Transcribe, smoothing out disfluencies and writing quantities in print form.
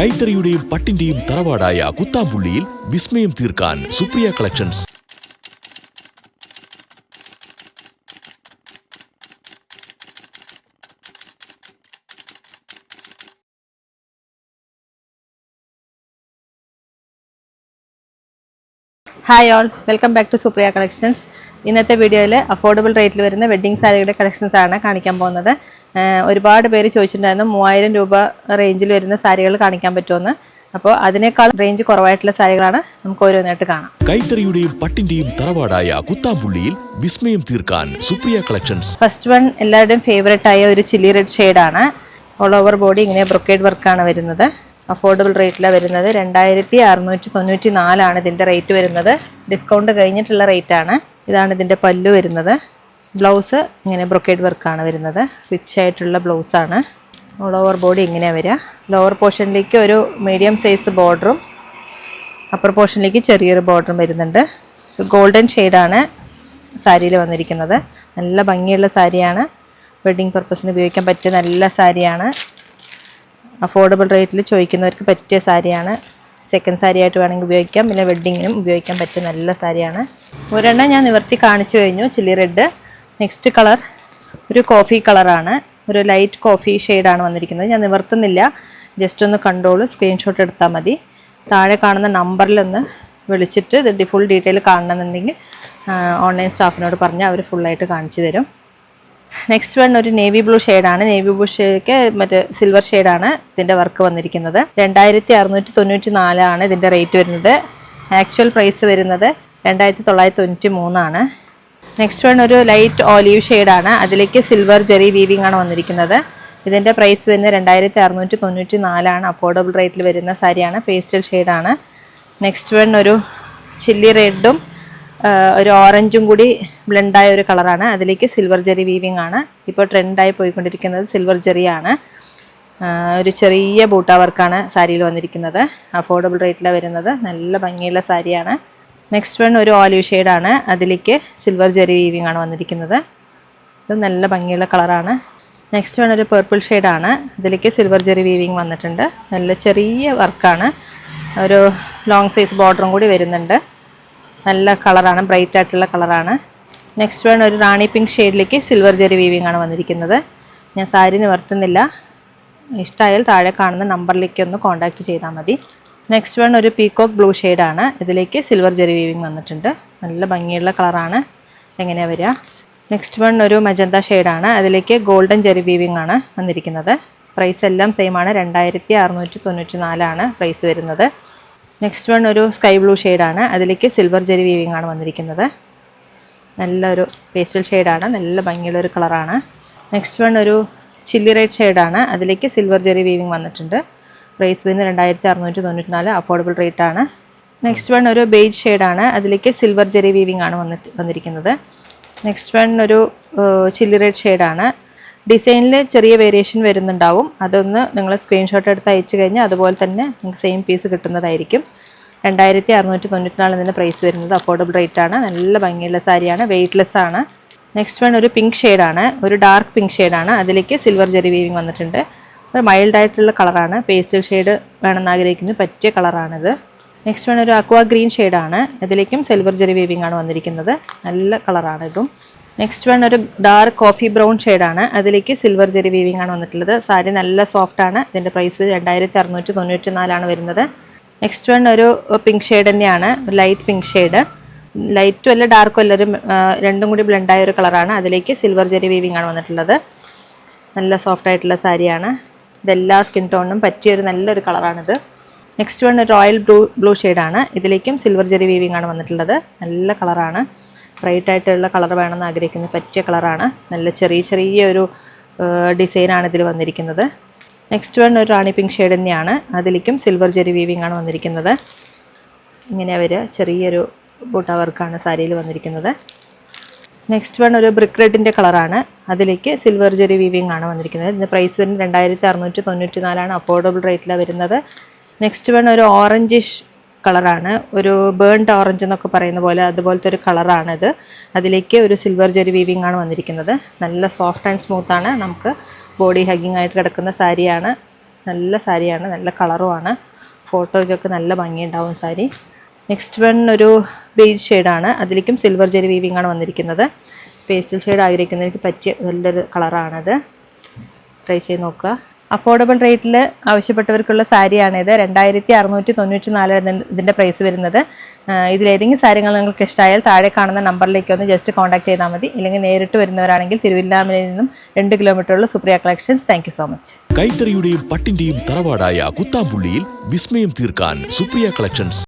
കൈത്തറിയുടെയും പട്ടിന്റെയും തറവാടായ കുത്താമ്പുള്ളിയിൽ വിസ്മയം തീർക്കാൻ Supriya collections. Hi all, welcome back to Supriya collections. ഇന്നത്തെ വീഡിയോയിൽ അഫോർഡബിൾ റേറ്റിൽ വരുന്ന വെഡ്ഡിംഗ് സാരികളുടെ കളക്ഷൻസ് ആണ് കാണിക്കാൻ പോകുന്നത്. ഒരുപാട് പേര് ചോദിച്ചിട്ടുണ്ടായിരുന്നു 3000 രൂപ റേഞ്ചിൽ വരുന്ന സാരികൾ കാണിക്കാൻ പറ്റുമെന്ന്. അപ്പോൾ അതിനേക്കാൾ റേഞ്ച് കുറവായിട്ടുള്ള സാരികളാണ് നമുക്ക് ഓരോന്നായിട്ട് കാണാം. കൈത്തറിയുടെയും പട്ടിന്റെയും തറവാടായ കുത്താമ്പുള്ളിയിൽ വിസ്മയം തീർക്കാൻ സുപ്രിയ കളക്ഷൻസ്. ഫസ്റ്റ് വൺ എല്ലാവരുടെയും ഫേവറേറ്റ് ആയ ഒരു ചില്ലി റെഡ് ഷെയ്ഡാണ്. ഓൾ ഓവർ ബോഡി ഇങ്ങനെ ബ്രൊക്കേഡ് വർക്കാണ് വരുന്നത്. അഫോർഡബിൾ റേറ്റിലാണ് വരുന്നത്. 2694 ഇതിൻ്റെ റേറ്റ് വരുന്നത്. ഡിസ്കൗണ്ട് കഴിഞ്ഞിട്ടുള്ള റേറ്റാണ്. ഇതാണ് ഇതിൻ്റെ പല്ലു വരുന്നത്. ബ്ലൗസ് ഇങ്ങനെ ബ്രൊക്കേഡ് വർക്കാണ് വരുന്നത്. റിച്ച് ആയിട്ടുള്ള ബ്ലൗസാണ്. ഓൾ ഓവർ ബോഡി ഇങ്ങനെയാണ് വരിക. ലോവർ പോർഷനിലേക്ക് ഒരു മീഡിയം സൈസ് ബോർഡറും അപ്പർ പോർഷനിലേക്ക് ചെറിയൊരു ബോർഡറും വരുന്നുണ്ട്. ഗോൾഡൻ ഷെയ്ഡാണ് സാരിയിൽ വന്നിരിക്കുന്നത്. നല്ല ഭംഗിയുള്ള സാരിയാണ്. വെഡ്ഡിങ് പർപ്പസിന് ഉപയോഗിക്കാൻ പറ്റിയ നല്ല സാരിയാണ്. അഫോർഡബിൾ റേറ്റിൽ ചോദിക്കുന്നവർക്ക് പറ്റിയ സാരിയാണ്. സെക്കൻഡ് സാരി ആയിട്ട് വേണമെങ്കിൽ ഉപയോഗിക്കാം, പിന്നെ വെഡ്ഡിങ്ങിനും ഉപയോഗിക്കാൻ പറ്റിയ നല്ല സാരിയാണ്. ഒരെണ്ണം ഞാൻ നിവർത്തി കാണിച്ചു കഴിഞ്ഞു, ചില്ലി റെഡ്. നെക്സ്റ്റ് കളർ ഒരു കോഫി കളറാണ്. ഒരു ലൈറ്റ് കോഫി ഷെയ്ഡാണ് വന്നിരിക്കുന്നത്. ഞാൻ നിവർത്തുന്നില്ല, ജസ്റ്റ് ഒന്ന് കണ്ടോളൂ, സ്ക്രീൻഷോട്ട് എടുത്താൽ മതി. താഴെ കാണുന്ന നമ്പറിലൊന്ന് വിളിച്ചിട്ട് ഇതിൻ്റെ ഫുൾ ഡീറ്റെയിൽ കാണണമെന്നുണ്ടെങ്കിൽ ഓൺലൈൻ സ്റ്റാഫിനോട് പറഞ്ഞാൽ അവർ ഫുള്ളായിട്ട് കാണിച്ചു തരും. നെക്സ്റ്റ് വൺ ഒരു നേവി ബ്ലൂ ഷെയ്ഡാണ്. നേവി ബ്ലൂ ഷെയ്ഡൊക്കെ മറ്റേ സിൽവർ ഷെയ്ഡാണ് ഇതിൻ്റെ വർക്ക് വന്നിരിക്കുന്നത്. 2694 ഇതിൻ്റെ റേറ്റ് വരുന്നത്. ആക്ച്വൽ പ്രൈസ് വരുന്നത് 2993. നെക്സ്റ്റ് വൺ ഒരു ലൈറ്റ് ഓലീവ് ഷെയ്ഡാണ്. അതിലേക്ക് സിൽവർ ജെറി വീവിംഗ് ആണ് വന്നിരിക്കുന്നത്. ഇതിൻ്റെ പ്രൈസ് വരുന്നത് 2694. അഫോർഡബിൾ റേറ്റിൽ വരുന്ന സാരിയാണ്. പേസ്റ്റൽ ഷെയ്ഡാണ്. നെക്സ്റ്റ് വൺ ഒരു ചില്ലി റെഡും ഒരു ഓറഞ്ചും കൂടി ബ്ലെൻഡായ ഒരു കളറാണ്. അതിലേക്ക് സിൽവർ ജെറി വീവിംഗ് ആണ്. ഇപ്പോൾ ട്രെൻഡായി പോയിക്കൊണ്ടിരിക്കുന്നത് സിൽവർ ജെറിയാണ്. ഒരു ചെറിയ ബൂട്ട വർക്കാണ് സാരിയിൽ വന്നിരിക്കുന്നത്. അഫോർഡബിൾ റേറ്റിലാണ് വരുന്നത്. നല്ല ഭംഗിയുള്ള സാരിയാണ്. നെക്സ്റ്റ് വൺ ഒരു ഓലിവ് ഷെയ്ഡാണ്. അതിലേക്ക് സിൽവർ ജെറി വീവിംഗ് ആണ് വന്നിരിക്കുന്നത്. ഇത് നല്ല ഭംഗിയുള്ള കളറാണ്. നെക്സ്റ്റ് വൺ ഒരു പർപ്പിൾ ഷെയ്ഡാണ്. അതിലേക്ക് സിൽവർ ജെറി വീവിംഗ് വന്നിട്ടുണ്ട്. നല്ല ചെറിയ വർക്കാണ്. ഒരു ലോങ് സൈസ് ബോർഡറും കൂടി വരുന്നുണ്ട്. നല്ല കളറാണ്, ബ്രൈറ്റ് ആയിട്ടുള്ള കളറാണ്. നെക്സ്റ്റ് വൺ ഒരു റാണി പിങ്ക് ഷെയ്ഡിലേക്ക് സിൽവർ ജെറി വീവിംഗ് ആണ് വന്നിരിക്കുന്നത്. ഞാൻ സാരി നിവർത്തുന്നില്ല, ഇഷ്ടമായാൽ താഴെ കാണുന്ന നമ്പറിലേക്ക് ഒന്ന് കോൺടാക്റ്റ് ചെയ്താൽ മതി. നെക്സ്റ്റ് വൺ ഒരു പീകോക്ക് ബ്ലൂ ഷെയ്ഡാണ്. ഇതിലേക്ക് സിൽവർ ജെറി വീവിംഗ് വന്നിട്ടുണ്ട്. നല്ല ഭംഗിയുള്ള കളറാണ്. എങ്ങനെയാണ് വരിക? നെക്സ്റ്റ് വൺ ഒരു മജന്ത ഷെയ്ഡാണ്. അതിലേക്ക് ഗോൾഡൻ ജെറി വീവിംഗ് ആണ് വന്നിരിക്കുന്നത്. പ്രൈസ് എല്ലാം സെയിം ആണ്. 2694 പ്രൈസ് വരുന്നത്. നെക്സ്റ്റ് വൺ ഒരു സ്കൈ ബ്ലൂ ഷെയ്ഡാണ്. അതിലേക്ക് സിൽവർ ജെറി വീവിംഗ് ആണ് വന്നിരിക്കുന്നത്. നല്ലൊരു പേസ്റ്റൽ ഷെയ്ഡാണ്. നല്ല ഭംഗിയുള്ളൊരു കളറാണ്. നെക്സ്റ്റ് വൺ ഒരു ചില്ലി റെഡ് ഷെയ്ഡാണ്. അതിലേക്ക് സിൽവർ ജെറി വീവിംഗ് വന്നിട്ടുണ്ട്. പ്രൈസ് വരുന്നത് 2694. അഫോർഡബിൾ റേറ്റ് ആണ്. നെക്സ്റ്റ് വൺ ഒരു ബേജ് ഷെയ്ഡാണ്. അതിലേക്ക് സിൽവർ ജെറി വീവിംഗ് ആണ് വന്നിരിക്കുന്നത്. നെക്സ്റ്റ് വൺ ഒരു ചില്ലി റെഡ് ഷെയ്ഡാണ്. ഡിസൈനിൽ ചെറിയ വേരിയേഷൻ വരുന്നുണ്ടാവും. അതൊന്ന് നിങ്ങൾ സ്ക്രീൻഷോട്ട് എടുത്ത് അയച്ചു കഴിഞ്ഞാൽ അതുപോലെ തന്നെ നിങ്ങൾക്ക് സെയിം പീസ് കിട്ടുന്നതായിരിക്കും. 2694 ഇതിൻ്റെ പ്രൈസ് വരുന്നത്. അഫോർഡബിൾ റേറ്റ് ആണ്. നല്ല ഭംഗിയുള്ള സാരിയാണ്. വെയ്റ്റ്ലെസ് ആണ്. നെക്സ്റ്റ് വൺ ഒരു പിങ്ക് ഷെയ്ഡാണ്. ഒരു ഡാർക്ക് പിങ്ക് ഷെയ്ഡാണ്. അതിലേക്ക് സിൽവർ ജെറി വീവിംഗ് വന്നിട്ടുണ്ട്. ഒരു മൈൽഡായിട്ടുള്ള കളറാണ്. പേസ്റ്റൽ ഷെയ്ഡ് വേണമെന്ന് ആഗ്രഹിക്കുന്നത് പറ്റിയ കളറാണിത്. നെക്സ്റ്റ് വൺ ഒരു അക്വാ ഗ്രീൻ ഷെയ്ഡാണ്. ഇതിലേക്കും സിൽവർ ജെറി വീവിംഗ് ആണ് വന്നിരിക്കുന്നത്. നല്ല കളറാണ് ഇതും. നെക്സ്റ്റ് വൺ ഒരു ഡാർക്ക് കോഫി ബ്രൗൺ ഷെയ്ഡാണ്. അതിലേക്ക് സിൽവർ ജെറി വീവിംഗ് ആണ് വന്നിട്ടുള്ളത്. സാരി നല്ല സോഫ്റ്റ് ആണ്. ഇതിൻ്റെ പ്രൈസ് 2694 വരുന്നത്. നെക്സ്റ്റ് വൺ ഒരു പിങ്ക് ഷെയ്ഡ് തന്നെയാണ്. Light pink shade. ലൈറ്റും അല്ല ഡാർക്കും അല്ല, ഒരു രണ്ടും കൂടി ബ്ലെൻഡായ ഒരു കളറാണ്. അതിലേക്ക് സിൽവർ ജെറി വീവിംഗ് ആണ് വന്നിട്ടുള്ളത്. നല്ല സോഫ്റ്റ് ആയിട്ടുള്ള സാരിയാണ്. ഇതെല്ലാ സ്കിൻ ടോണിനും പറ്റിയൊരു നല്ലൊരു കളറാണിത്. നെക്സ്റ്റ് വൺ റോയൽ ബ്ലൂ ഷെയ്ഡാണ്. ഇതിലേക്കും സിൽവർ ജെറി വീവിംഗ് ആണ് വന്നിട്ടുള്ളത്. നല്ല കളറാണ്. ബ്രൈറ്റ് ആയിട്ടുള്ള കളർ വേണമെന്ന് ആഗ്രഹിക്കുന്നത് പറ്റിയ കളറാണ്. നല്ല ചെറിയ ഒരു ഡിസൈനാണ് ഇതിൽ വന്നിരിക്കുന്നത്. നെക്സ്റ്റ് വൺ ഒരു റാണി പിങ്ക് ഷെയ്ഡ് തന്നെയാണ്. അതിലേക്കും സിൽവർ ജെറി വീവിംഗ് ആണ് വന്നിരിക്കുന്നത്. ഇങ്ങനെ അവർ ചെറിയൊരു ബൂട്ട വർക്കാണ് സാരിയിൽ വന്നിരിക്കുന്നത്. നെക്സ്റ്റ് വൺ ഒരു ബ്രിക്ക് റെഡിൻ്റെ കളറാണ്. അതിലേക്ക് സിൽവർ ജെറി വീവിംഗ് ആണ് വന്നിരിക്കുന്നത്. ഇതിൻ്റെ പ്രൈസ് വരുന്നത് 2694. അഫോർഡബിൾ റേറ്റിലാണ് വരുന്നത്. നെക്സ്റ്റ് വൺ ഒരു ഓറഞ്ചിഷ് കളറാണ്. ഒരു ബേൺഡ് ഓറഞ്ച് എന്നൊക്കെ പറയുന്ന പോലെ അതുപോലത്തെ ഒരു കളറാണിത്. അതിലേക്ക് ഒരു സിൽവർ ജെറി വീവിംഗ് ആണ് വന്നിരിക്കുന്നത്. നല്ല സോഫ്റ്റ് ആൻഡ് സ്മൂത്താണ്. നമുക്ക് ബോഡി ഹഗ്ഗിങ് ആയിട്ട് കിടക്കുന്ന സാരിയാണ്. നല്ല സാരിയാണ്, നല്ല കളറുമാണ്. ഫോട്ടോയ്ക്കൊക്കെ നല്ല ഭംഗിയുണ്ടാവും സാരി. നെക്സ്റ്റ് വൺ ഒരു ബേജ് ഷെയ്ഡാണ്. അതിലേക്കും സിൽവർ ജെറി വീവിംഗ് ആണ് വന്നിരിക്കുന്നത്. പേസ്റ്റൽ ഷെയ്ഡ് ആഗ്രഹിക്കുന്നവർക്ക് പറ്റിയ നല്ലൊരു കളറാണത്. ട്രൈ ചെയ്ത് നോക്കുക. അഫോർഡബിൾ റേറ്റിൽ ആവശ്യപ്പെട്ടവർക്കുള്ള സാരിയാണിത്. 2694 ഇതിൻ്റെ പ്രൈസ് വരുന്നത്. ഇതിലേതെങ്കിലും സാരികൾ നിങ്ങൾക്ക് ഇഷ്ടമായാൽ താഴെ കാണുന്ന നമ്പറിലേക്ക് ഒന്ന് ജസ്റ്റ് കോൺടാക്ട് ചെയ്താൽ മതി. ഇല്ലെങ്കിൽ നേരിട്ട് വരുന്നവരാണെങ്കിൽ തിരുവില്ലാമലയിൽ നിന്നും 2 കിലോമീറ്ററുള്ള Supriya collections. Thank you so much. കൈത്തറിയുടെയും പട്ടിന്റെയും തറവാടായ കുത്താമ്പുള്ളിയിൽ വിസ്മയം തീർക്കാൻ സുപ്രിയ കളക്ഷൻസ്.